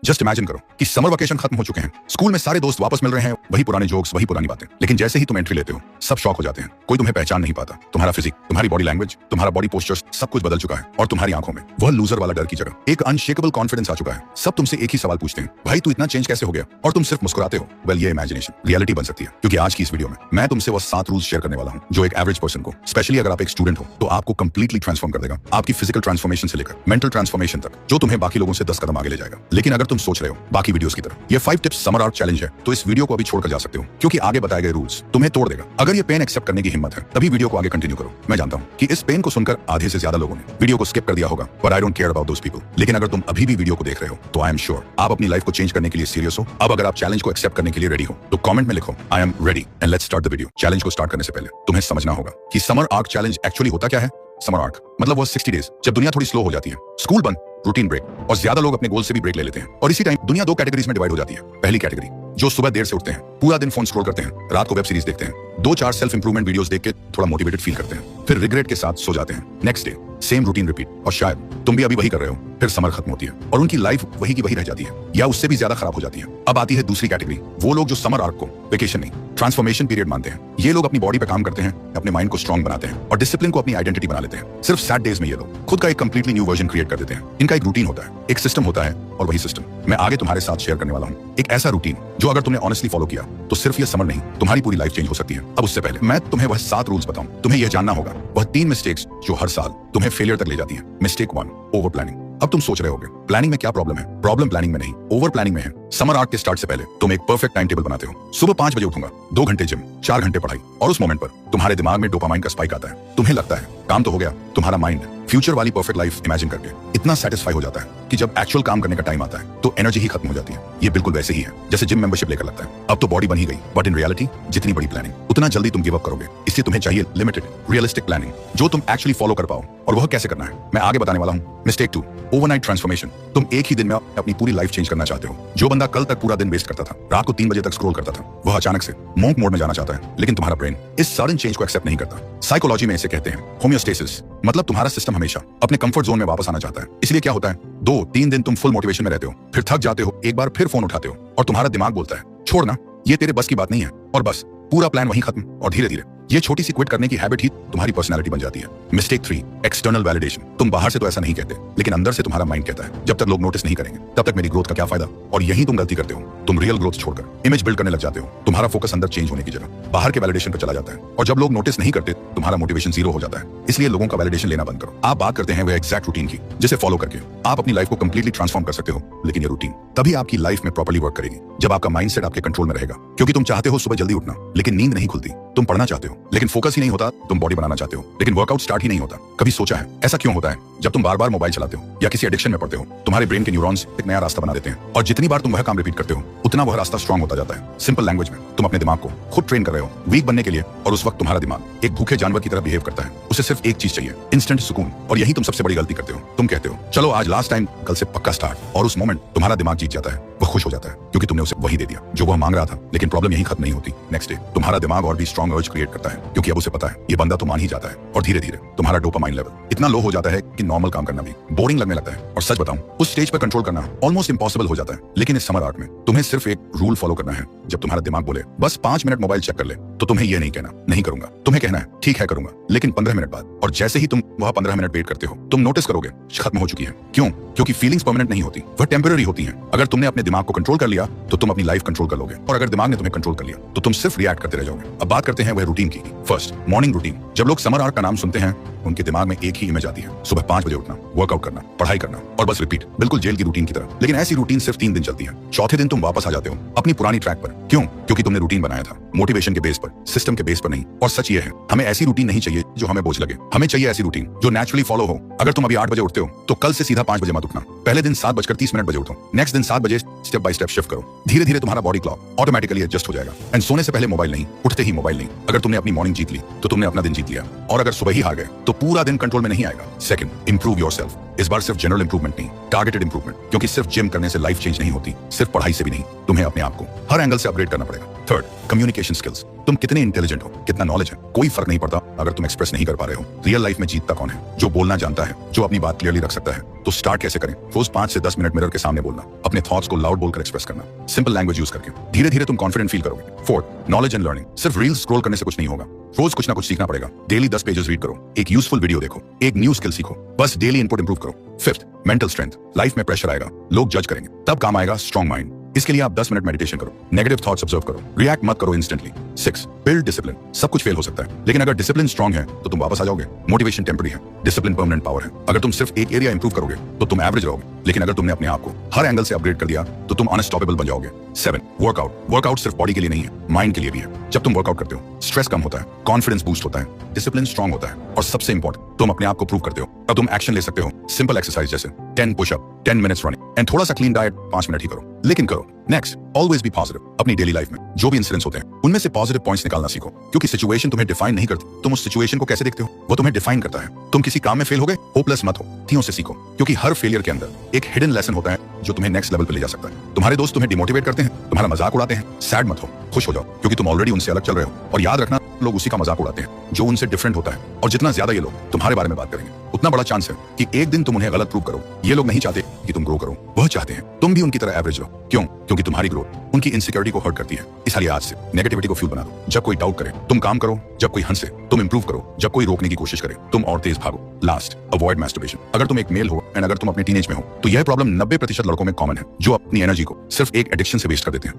Just imagine करो कि summer vacation खत्म हो चुके हैं, स्कूल में सारे दोस्त वापस मिल रहे हैं, वही पुराने जोक्स, वही पुरानी बातें। लेकिन जैसे ही तुम एंट्री लेते हो सब शॉक हो जाते हैं। कोई तुम्हें पहचान नहीं पाता। तुम्हारा फिजिक, तुम्हारी बॉडी लैंग्वेज, तुम्हारा बॉडी पोस्चर्स, सब कुछ बदल चुका है और तुम्हारी आंखों में वह लूजर वाला डर की जगह एक अनशेकेबल कॉन्फिडेंस आ चुका है। सब तुमसे एक ही सवाल पूछते हैं, भाई तू इतना चेंज कैसे हो गया? और तुम सिर्फ मुस्कुराते हो। वेल, ये इमेजिनेशन रियलिटी बन सकती है, क्योंकि आज की इस वीडियो में मैं तुमसे वह 7 रूल्स शेयर करने वाला हूं जो एक एवरेज पर्सन को, स्पेशली अगर आप एक स्टूडेंट हो, तो आपको कंप्लीटली ट्रांसफॉर्म कर देगा। आपकी फिजिकल ट्रांसफॉर्मेशन से लेकर मेंटल ट्रांसफॉर्मेशन तक, जो तुम्हें बाकी लोगों से 10 कदम आगे ले जाएगा। लेकिन अगर तुम सोच रहे हो बाकी वीडियोस की तरह ये 5 टिप्स समर आर्क चैलेंज है, तो इस वीडियो को अभी छोड़कर जा सकते हो, क्योंकि आगे बताए गए रूल्स तुम्हें तोड़ देगा। अगर ये पेन एक्सेप्ट करने की हिम्मत है तभी वीडियो को आगे कंटिन्यू करो। मैं जानता हूं कि इस पेन को सुनकर आधे से ज्यादा लोगों ने वीडियो को स्किप कर दिया होगा, but I don't care about those people. लेकिन अगर तुम अभी भी वीडियो को देख रहे हो तो आई एम श्योर आप अपनी लाइफ को चेंज करने के लिए सीरियस हो। अब अगर आप चैलेंज को एक्सेप्ट करने के लिए रेडी हो तो कमेंट में लिखो I am ready and let's start the video. Challenge को स्टार्ट करने से पहले तुम्हें समझना होगा कि समर आर्क चैलेंज एक्चुअली होता क्या है। समर आर्क मतलब वो 60 डेज जब दुनिया थोड़ी स्लो हो जाती है, स्कूल बंद, रूटीन ब्रेक, और ज्यादा लोग अपने गोल से भी ब्रेक ले लेते हैं। और इसी टाइम दुनिया 2 कैटेगरीज में डिवाइड हो जाती है। पहली कैटेगरी जो सुबह देर से उठते हैं, पूरा दिन फोन स्क्रॉल करते हैं, रात को वेब सीरीज देखते हैं, 2-4 सेल्फ इंप्रूवमेंट वीडियोस देख के थोड़ा मोटिवेटेड फील करते हैं, फिर रिग्रेट के साथ सो जाते हैं। Next day same routine repeat, और शायद तुम भी अभी वही कर रहे हो। फिर समर खत्म होती है और उनकी लाइफ वही की वही रह जाती है, या उससे भी ज्यादा खराब हो जाती है। अब आती है दूसरी कैटेगरी, वो लोग जो समर आर्क को वेकेशन नहीं, ट्रांसफॉर्मेशन पीरियड मानते हैं। ये लोग अपनी बॉडी पे काम करते हैं, अपने माइंड को स्ट्रांग बनाते हैं और डिसिप्लिन को अपनी आइडेंटिटी बना लेते हैं। सिर्फ सैड डेज में ये लोग खुद का एक कंप्लीटली न्यू वर्जन क्रिएट कर देते हैं। इनका एक रूटीन होता है, एक सिस्टम होता है, और वही सिस्टम मैं आगे तुम्हारे साथ शेयर करने वाला हूँ। एक ऐसा रूटीन जो अगर तुमने ऑनेस्टली फॉलो किया तो सिर्फ ये समर नहीं, तुम्हारी पूरी लाइफ चेंज हो सकती है। अब उससे पहले मैं तुम्हें वह 7 रूल्स बताऊं। तुम्हें यह जानना होगा वह 3 मिस्टेक्स जो हर साल तुम्हें फेलियर तक ले जाती है। Mistake 1, over planning. अब तुम सोच रहे होगे प्लानिंग में क्या प्रॉब्लम है? प्रॉब्लम प्लानिंग में नहीं, ओवर प्लानिंग में है। समर आर्क के स्टार्ट से पहले तुम एक परफेक्ट टाइम टेबल बनाते हो। सुबह 5 बजे उठूंगा, 2 घंटे जिम, 4 घंटे पढ़ाई, और उस मोमेंट पर तुम्हारे दिमाग में डोपामाइन का स्पाइक आता है। तुम्हें लगता है काम तो हो गया। तुम्हारा माइंड फ्यूचर वाली परफेक्ट लाइफ इमेजिन करके इतना सेटिस्फाई हो जाता है कि जब एक्चुअल काम करने का टाइम आता है तो एनर्जी ही खत्म हो जाती है। ये बिल्कुल वैसे ही है जैसे जिम मेंबरशिप लेकर लगता है अब तो बॉडी बन ही गई, बट इन रियलिटी जितनी बड़ी प्लानिंग उतना जल्दी तुम गिव अप करोगे। इसलिए तुम्हें चाहिए लिमिटेड रियलिस्टिक प्लानिंग जो तुम एक्चुअली फॉलो कर पाओ, और वह कैसे करना है मैं आगे बताने वाला हूँ। Mistake 2, overnight transformation. तुम एक ही दिन में अपनी पूरी लाइफ चेंज करना चाहते हो। जो बंदा कल तक पूरा दिन वेस्ट करता था, रात को 3 बजे तक स्क्रॉल करता था, वह अचानक से मोंक मोड में जाना चाहता है। लेकिन तुम्हारा ब्रेन इस सडन चेंज को एक्सेप्ट नहीं करता। साइकोलॉजी में इसे कहते हैं होमियोस्टेसिस, मतलब तुम्हारा सिस्टम हमेशा अपने कंफर्ट जोन में वापस आना चाहता है। इसलिए क्या होता है, 2-3 दिन तुम फुल मोटिवेशन में रहते हो, फिर थक जाते हो, एक बार फिर फोन उठाते हो और तुम्हारा दिमाग बोलता है छोड़ना, ये तेरे बस की बात नहीं है, और बस पूरा प्लान वहीं खत्म। और धीरे धीरे ये छोटी सी क्विट करने की हैबिट ही तुम्हारी पर्सनालिटी बन जाती है। Mistake 3, external validation. तुम बाहर से तो ऐसा नहीं कहते, लेकिन अंदर से तुम्हारा माइंड कहता है जब तक लोग नोटिस नहीं करेंगे तब तक मेरी ग्रोथ का क्या फायदा। और यही तुम गलती करते हो। तुम रियल ग्रोथ छोड़कर इमेज बिल्ड करने लग जाते हो। तुम्हारा फोकस अंदर चेंज होने की जगह बाहर के वैलिडेशन पर चला जाता है, और जब लोग नोटिस नहीं करते तुम्हारा मोटिवेशन 0 हो जाता है। इसलिए लोगों का वैलिडेशन लेना बंद करो। आप बात करते हैं वह एग्जैक्ट रूटीन की, जिसे फॉलो करके आप अपनी लाइफ को कंप्लीटली ट्रांसफॉर्म कर सकते हो। लेकिन ये रूटीन तभी आपकी लाइफ में प्रॉपर्ली वर्क करेगी जब आपका माइंडसेट आपके कंट्रोल में रहेगा। क्योंकि तुम चाहते हो सुबह जल्दी उठना, लेकिन नींद नहीं खुलती। तुम पढ़ना चाहते हो, लेकिन फोकस ही नहीं होता। तुम बॉडी बनाना चाहते हो, लेकिन वर्कआउट स्टार्ट ही नहीं होता। कभी सोचा है ऐसा क्यों होता है? जब तुम बार बार मोबाइल चलाते हो या किसी एडिक्शन में पड़ते हो, तुम्हारे ब्रेन के न्यूरॉन्स एक नया रास्ता बना देते हैं, और जितनी बार तुम वह काम रिपीट करते हो उतना वह रास्ता स्ट्रांग होता जाता है। सिंपल लैंग्वेज में तुम अपने दिमाग को खुद ट्रेन कर रहे हो वीक बनने के लिए, और उस वक्त तुम्हारा दिमाग एक भूखे जानवर की तरह बिहेव करता है। उसे सिर्फ एक चीज चाहिए, इंस्टेंट सुकून। और यही तुम सबसे बड़ी गलती करते हो। तुम कहते हो चलो आज लास्ट टाइम, कल से पक्का स्टार्ट, और उस मोमेंट तुम्हारा दिमाग जीत जाता है। वह खुश हो जाता है क्योंकि तुमने उसे वही दे दिया जो वह मांग रहा था। लेकिन प्रॉब्लम यही खत्म नहीं होती। नेक्स्ट डे तुम्हारा दिमाग और भी स्ट्रांग अर्ज क्रिएट करता है, क्योंकि अब उसे पता है ये बंदा तो मान ही जाता है। और धीरे धीरे तुम्हारा डोपामाइन लेवल इतना लो हो जाता है कि नॉर्मल काम करना भी बोरिंग लगने लगता है। और सच बताऊं, उस स्टेज पर कंट्रोल करना ऑलमोस्ट इम्पॉसिबल हो जाता है। लेकिन इस समर आर्क में तुम्हें सिर्फ एक रूल फॉलो करना है। जब तुम्हारा दिमाग बोले बस 5 मिनट मोबाइल चेक कर ले, तो तुम्हें यह नहीं कहना नहीं करूंगा। तुम्हें कहना है ठीक है करूंगा, लेकिन 15 मिनट बाद। और जैसे ही तुम वह 15 मिनट वेट करते हो, तुम नोटिस करोगे खत्म हो चुकी है। क्यों? क्योंकि फीलिंग्स परमानेंट नहीं होती, वह टेम्पररी होती हैं। अगर तुमने अपने दिमाग को कंट्रोल कर लिया तो तुम अपनी लाइफ कंट्रोल कर लोगे, और अगर दिमाग ने तुम्हें कंट्रोल कर लिया तो तुम सिर्फ रिएक्ट करते रह जाओगे। अब बात करते हैं वह रूटीन की। First, morning routine. जब लोग समर आर्क का नाम सुनते हैं उनके दिमाग में एक ही इमेज आती है, सुबह 5 बजे उठना, वर्कआउट करना, पढ़ाई करना, और बस रिपीट, बिल्कुल जेल की रूटीन की तरह। लेकिन ऐसी रूटीन सिर्फ 3 दिन चलती है। चौथे दिन तुम वापस आ जाते हो अपनी पुरानी ट्रैक पर। क्यों? क्योंकि तुमने रूटीन बनाया था मोटिवेशन के बेस पर, सिस्टम के बेस पर नहीं। और सच ये है, हमें ऐसी रूटीन नहीं चाहिए जो हमें बोझ लगे। हमें चाहिए ऐसी रूटीन जो नेचुरली फॉलो हो। अगर तुम अभी 8 बजे उठते हो तो कल से सीधा 5 बजे मत उठना। पहले दिन 7:30 बजे उठो, नेक्स्ट दिन 7 बजे स्टेप बाय स्टेप शिफ्ट करो। धीरे धीरे तुम्हारा बॉडी क्लॉक ऑटोमेटिकली एडजस्ट हो जाएगा। एंड सोने से पहले मोबाइल नहीं, उठते ही मोबाइल नहीं। अगर तुमने अपनी मॉर्निंग जीत ली तो तुमने अपना दिन जीत लिया, और अगर सुबह ही हार गए तो पूरा दिन कंट्रोल में नहीं आएगा। Second, improve yourself. इस बार सिर्फ जनरल इंप्रूवमेंट नहीं, टारगेटेड इंप्रूवमेंट। क्योंकि सिर्फ जिम करने से लाइफ चेंज नहीं होती, सिर्फ पढ़ाई से भी नहीं, तुम्हें अपने आप को हर एंगल से अपग्रेड करना पड़ेगा। Third, communication skills. तुम कितने इंटेलिजेंट हो, कितना नॉलेज है, कोई फर्क नहीं पड़ता अगर तुम एक्सप्रेस नहीं कर पा रहे हो। रियल लाइफ में जीतता कौन है? जो बोलना जानता है, जो अपनी बात क्लियरली रख सकता है। तो स्टार्ट कैसे करें? रोज 5 से 10 मिनट मिरर के सामने बोलना, अपने थॉट्स को लाउड बोलकर एक्सप्रेस करना, सिंपल लैंग्वेज यूज करके। धीरे धीरे तुम कॉन्फिडेंट फील करोगे। Fourth, knowledge and learning. सिर्फ रील्स स्क्रॉल करने से कुछ नहीं होगा, रोज कुछ ना कुछ सीखना पड़ेगा। डेली 10 पेजेस रीड करो, एक यूजफुल वीडियो देखो, एक न्यू स्किल सीखो, बस डेली इनपुट इंप्रूव करो। Fifth, mental strength. लाइफ में प्रेशर आएगा, लोग जज करेंगे, तब काम आएगा स्ट्रॉन्ग माइंड। इसके लिए आप 10 मिनट मेडिटेशन करो, नेगेटिव थॉट्स ऑब्जर्व करो, रिएक्ट मत करो इंस्टेंटली। 6, build discipline. सब कुछ फेल हो सकता है, लेकिन अगर डिसिप्लिन स्ट्रॉन्ग है तो तुम वापस आ जाओगे। मोटिवेशन टेम्पररी है, डिसिप्लिन परमानेंट पावर है। अगर तुम सिर्फ एक एरिया इंप्रूव करोगे तो तुम एवरेज रहोगे, लेकिन अगर तुमने अपने आप को हर एंगल से अपग्रेड कर दिया तो तुम अनस्टॉपेबल बन जाओगे। 7, वर्कआउट। वर्कआउट सिर्फ बॉडी के लिए नहीं है, माइंड के लिए भी है। जब तुम वर्कआउट करते हो, स्ट्रेस कम होता है, कॉन्फिडेंस बूस्ट होता है, डिसिप्लिन स्ट्रॉन्ग होता है, और सबसे इंपॉर्टेंट, तुम अपने आप को प्रूव करते हो। तब तुम एक्शन ले सकते हो। सिंपल एक्सरसाइज जैसे 10 पुशअप, 10 मिनट्स रनिंग एंड थोड़ा सा क्लीन डाइट 5 मिनट ही करो, लेकिन करो। Next, always be positive. अपनी डेली लाइफ में जो भी इंसिडेंट्स होते हैं उनमें से पॉजिटिव पॉइंट्स निकालना सीखो, क्योंकि सिचुएशन तुम्हें डिफाइन नहीं करती, तुम उस सिचुएशन को कैसे देखते हो वो तुम्हें डिफाइन करता है। तुम किसी काम में फेल हो गए, होपलेस मत हो, थियों से सीखो, क्योंकि हर फेलियर के अंदर एक हिडन लेसन होता है जो तुम्हें नेक्स्ट लेवल पे ले जा सकता है। तुम्हारे दोस्त तुम्हें डिमोटिवेट करते हैं, तुम्हारा मजाक उड़ाते हैं, सैड मत हो, खुश हो जाओ, क्योंकि तुम ऑलरेडी उनसे अलग चल रहे हो। और याद रखना, लोग उसी का मजाक उड़ाते हैं जो उनसे डिफरेंट होता है, और जितना ज्यादा ये लोग तुम्हारे बारे में बात करेंगे उतना बड़ा चांस है कि एक दिन तुम उन्हें गलत प्रूव करो। ये लोग नहीं चाहते कि तुम ग्रो करो, वह चाहते हैं तुम भी उनकी तरह एवरेज रहो। क्यों? क्योंकि तुम्हारी ग्रोथ उनकी इनसिक्योरिटी को हर्ट करती है। इसलिए आज से नेगेटिविटी को फ्यूल बना दो। जब कोई डाउट करे तुम काम करो, जब कोई हंसे तुम इंप्रूव करो, जब कोई रोकने की कोशिश करे तुम और तेज भागो। Last, avoid masturbation. अगर तुम एक मेल हो एंड अगर तुम अपने टीनेज में हो तो यह प्रॉब्लम 90% लड़कों में कॉमन है, जो अपनी एनर्जी को सिर्फ एक एडिक्शन से वेस्ट कर देते हैं।